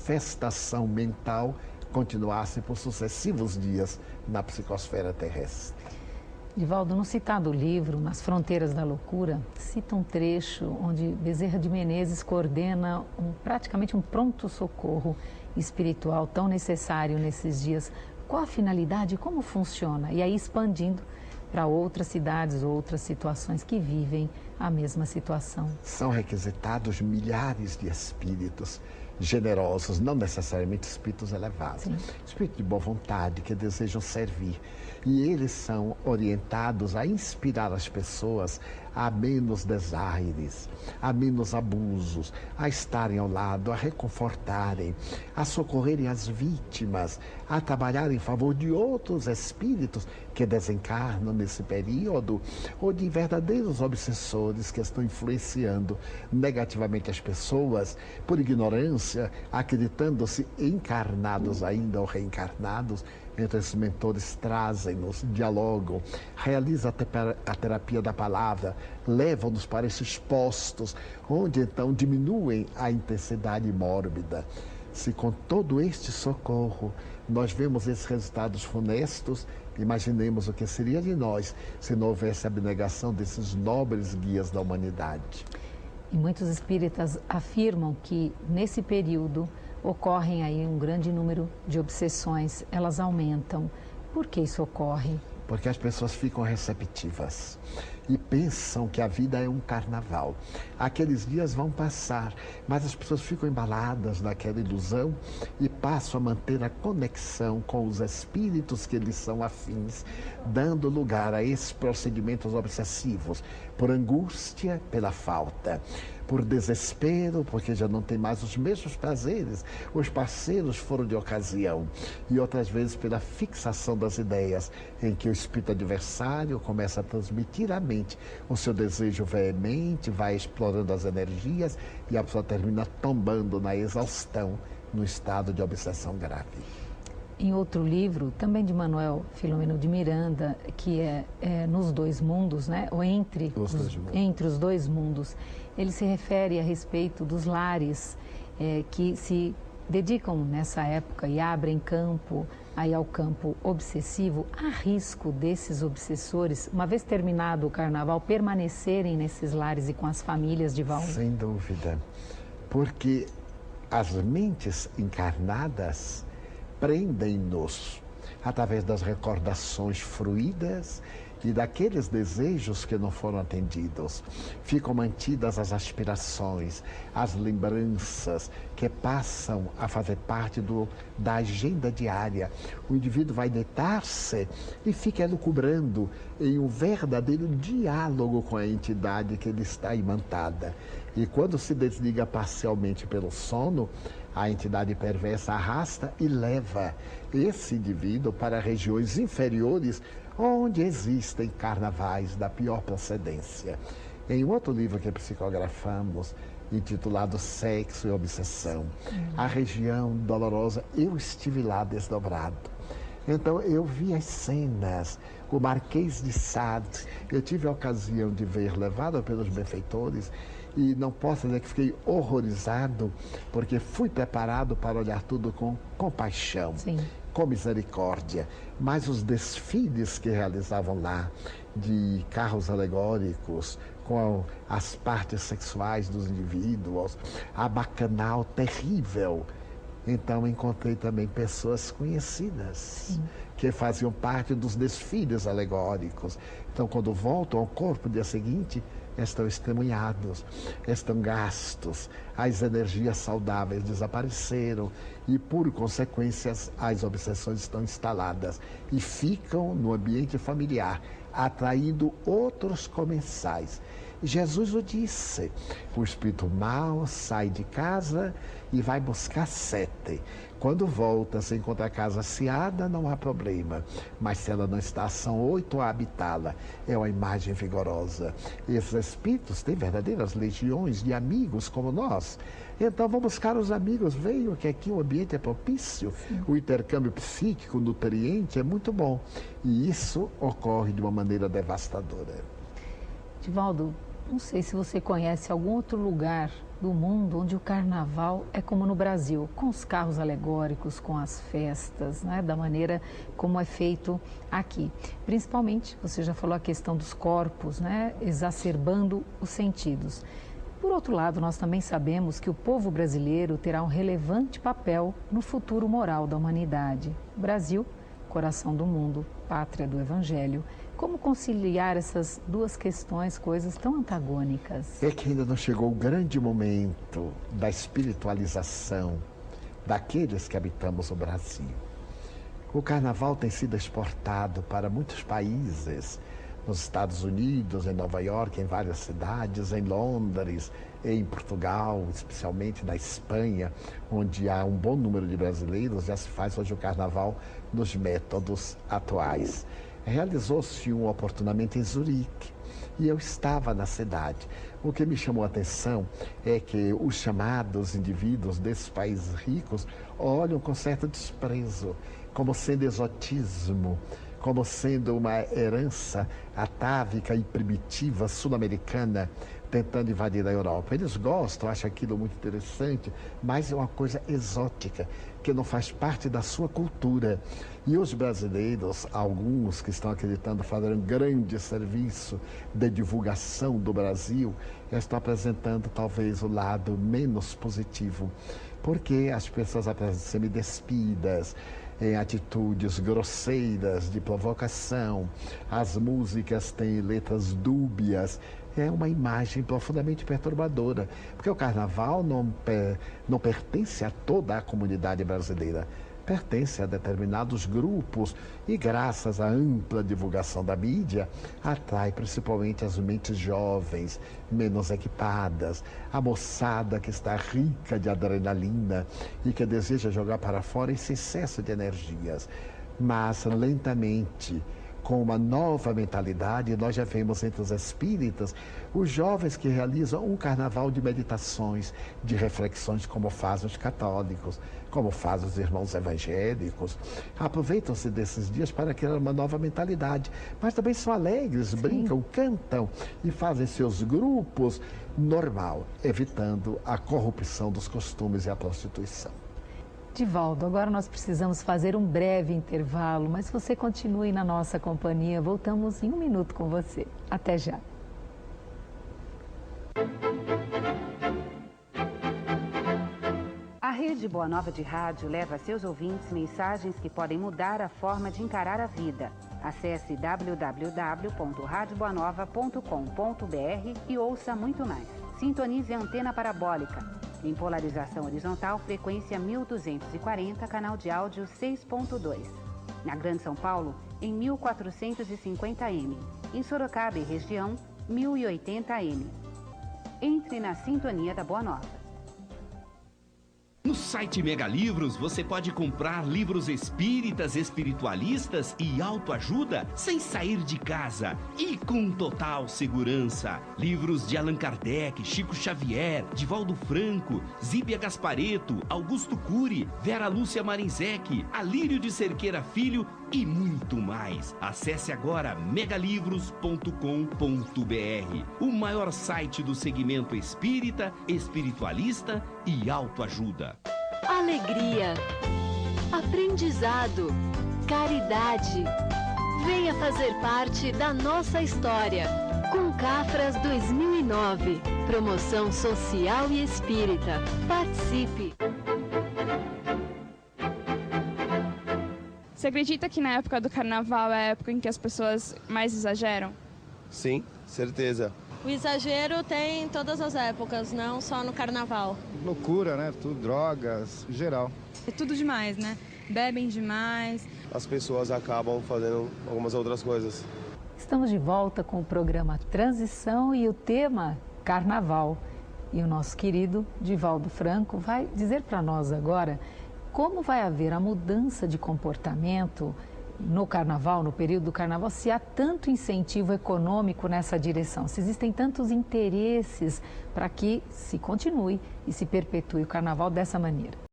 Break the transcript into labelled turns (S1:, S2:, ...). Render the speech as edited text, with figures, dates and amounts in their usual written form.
S1: manifestação mental continuasse por sucessivos dias na psicosfera terrestre.
S2: Divaldo, no citado livro, Nas Fronteiras da Loucura, cita um trecho onde Bezerra de Menezes coordena praticamente um pronto-socorro espiritual tão necessário nesses dias. Qual a finalidade e como funciona? E aí expandindo para outras cidades, outras situações que vivem a mesma situação.
S1: São requisitados milhares de espíritos generosos, não necessariamente espíritos elevados.
S2: Sim.
S1: Espíritos de boa vontade, que desejam servir. E eles são orientados a inspirar as pessoas a menos desaires, a menos abusos, a estarem ao lado, a reconfortarem, a socorrerem as vítimas, a trabalhar em favor de outros espíritos que desencarnam nesse período, ou de verdadeiros obsessores que estão influenciando negativamente as pessoas por ignorância, acreditando-se encarnados ainda ou reencarnados. Então esses mentores trazem-nos, dialogam, realizam a terapia da palavra, levam-nos para esses postos, onde então diminuem a intensidade mórbida. Se com todo este socorro nós vemos esses resultados funestos, imaginemos o que seria de nós se não houvesse a abnegação desses nobres guias da humanidade.
S2: E muitos espíritas afirmam que nesse período ocorrem aí um grande número de obsessões, elas aumentam. Por que isso ocorre?
S1: Porque as pessoas ficam receptivas e pensam que a vida é um carnaval. Aqueles dias vão passar, mas as pessoas ficam embaladas naquela ilusão e passam a manter a conexão com os espíritos que lhes são afins, dando lugar a esses procedimentos obsessivos, por angústia, pela falta, por desespero, porque já não tem mais os mesmos prazeres, os parceiros foram de ocasião, e outras vezes pela fixação das ideias, em que o espírito adversário começa a transmitir à mente o seu desejo veemente, vai explorando as energias e a pessoa termina tombando na exaustão, no estado de obsessão grave.
S2: Em outro livro, também de Manuel Filomeno de Miranda, que é Nos Dois Mundos, né? Ou entre os dois mundos, ele se refere a respeito dos lares que se dedicam nessa época e abrem campo aí ao campo obsessivo. Há risco desses obsessores, uma vez terminado o carnaval, permanecerem nesses lares e com as famílias de volta?
S1: Sem dúvida, porque as mentes encarnadas prendem-nos através das recordações fruídas e daqueles desejos que não foram atendidos. Ficam mantidas as aspirações, as lembranças que passam a fazer parte da agenda diária. O indivíduo vai deitar-se e fica elucubrando em um verdadeiro diálogo com a entidade que ele está imantada. E quando se desliga parcialmente pelo sono, a entidade perversa arrasta e leva esse indivíduo para regiões inferiores, onde existem carnavais da pior procedência. Em outro livro que psicografamos, intitulado Sexo e Obsessão, a região dolorosa, eu estive lá desdobrado. Então eu vi as cenas, o Marquês de Sade, eu tive a ocasião de ver, levado pelos benfeitores, e não posso dizer que fiquei horrorizado, porque fui preparado para olhar tudo com compaixão,
S2: Sim,
S1: com misericórdia. Mas os desfiles que realizavam lá, de carros alegóricos, com as partes sexuais dos indivíduos, a bacanal terrível. Então encontrei também pessoas conhecidas, sim, que faziam parte dos desfiles alegóricos. Então quando voltam ao corpo no dia seguinte, estão estremunhados, estão gastos, as energias saudáveis desapareceram e, por consequência, as obsessões estão instaladas e ficam no ambiente familiar, atraindo outros comensais. Jesus o disse, o espírito mau sai de casa e vai buscar 7. Quando volta, se encontra a casa asseada, não há problema. Mas se ela não está, são 8 a habitá-la. É uma imagem vigorosa. Esses espíritos têm verdadeiras legiões de amigos como nós. Então vão buscar os amigos. Veio que aqui o ambiente é propício. Sim. O intercâmbio psíquico nutriente é muito bom. E isso ocorre de uma maneira devastadora.
S2: Divaldo, não sei se você conhece algum outro lugar do mundo onde o carnaval é como no Brasil, com os carros alegóricos, com as festas, né, da maneira como é feito aqui. Principalmente, você já falou a questão dos corpos, né, exacerbando os sentidos. Por outro lado, nós também sabemos que o povo brasileiro terá um relevante papel no futuro moral da humanidade. Brasil, coração do mundo, pátria do Evangelho. Como conciliar essas duas questões, coisas tão antagônicas?
S1: É que ainda não chegou o grande momento da espiritualização daqueles que habitamos o Brasil. O carnaval tem sido exportado para muitos países, nos Estados Unidos, em Nova York, em várias cidades, em Londres, em Portugal, especialmente na Espanha, onde há um bom número de brasileiros, já se faz hoje o carnaval nos métodos atuais. Realizou-se um oportunamente em Zurique e eu estava na cidade. O que me chamou a atenção é que os chamados indivíduos desses países ricos olham com certo desprezo, como sendo exotismo, como sendo uma herança atávica e primitiva sul-americana tentando invadir a Europa. Eles gostam, acham aquilo muito interessante, mas é uma coisa exótica, que não faz parte da sua cultura. E os brasileiros, alguns que estão acreditando fazer um grande serviço de divulgação do Brasil, estão apresentando talvez o lado menos positivo, porque as pessoas apresentam semi-despidas, em atitudes grosseiras de provocação, as músicas têm letras dúbias. É uma imagem profundamente perturbadora, porque o carnaval não pertence a toda a comunidade brasileira, pertence a determinados grupos e, graças à ampla divulgação da mídia, atrai principalmente as mentes jovens, menos equipadas, a moçada que está rica de adrenalina e que deseja jogar para fora esse excesso de energias. Mas, lentamente, com uma nova mentalidade, nós já vemos entre os espíritas os jovens que realizam um carnaval de meditações, de reflexões, como fazem os católicos, como fazem os irmãos evangélicos. Aproveitam-se desses dias para criar uma nova mentalidade, mas também são alegres, brincam, cantam e fazem seus grupos normal, evitando a corrupção dos costumes e a prostituição.
S2: Divaldo, agora nós precisamos fazer um breve intervalo, mas você continue na nossa companhia. Voltamos em um minuto com você. Até já.
S3: A Rede Boa Nova de Rádio leva a seus ouvintes mensagens que podem mudar a forma de encarar a vida. Acesse www.radioboanova.com.br e ouça muito mais. Sintonize a antena parabólica. Em polarização horizontal, frequência 1240, canal de áudio 6.2. Na Grande São Paulo, em 1450M. Em Sorocaba e região, 1080M. Entre na sintonia da Boa Nova.
S4: No site Mega Livros, você pode comprar livros espíritas, espiritualistas e autoajuda sem sair de casa e com total segurança. Livros de Allan Kardec, Chico Xavier, Divaldo Franco, Zíbia Gasparetto, Augusto Cury, Vera Lúcia Marinzec, Alírio de Cerqueira Filho e muito mais. Acesse agora megalivros.com.br, o maior site do segmento espírita, espiritualista e autoajuda.
S5: Alegria, aprendizado, caridade. Venha fazer parte da nossa história. Com Cafras 2009, promoção social e espírita. Participe!
S6: Você acredita que na época do carnaval é a época em que as pessoas mais exageram?
S7: Sim, certeza.
S8: O exagero tem em todas as épocas, não só no carnaval.
S9: Loucura, né? Tudo, drogas, geral.
S6: É tudo demais, né? Bebem demais.
S7: As pessoas acabam fazendo algumas outras coisas.
S2: Estamos de volta com o programa Transição e o tema Carnaval. E o nosso querido Divaldo Franco vai dizer para nós agora como vai haver a mudança de comportamento no carnaval, no período do carnaval, se há tanto incentivo econômico nessa direção, se existem tantos interesses para que se continue e se perpetue o carnaval dessa maneira.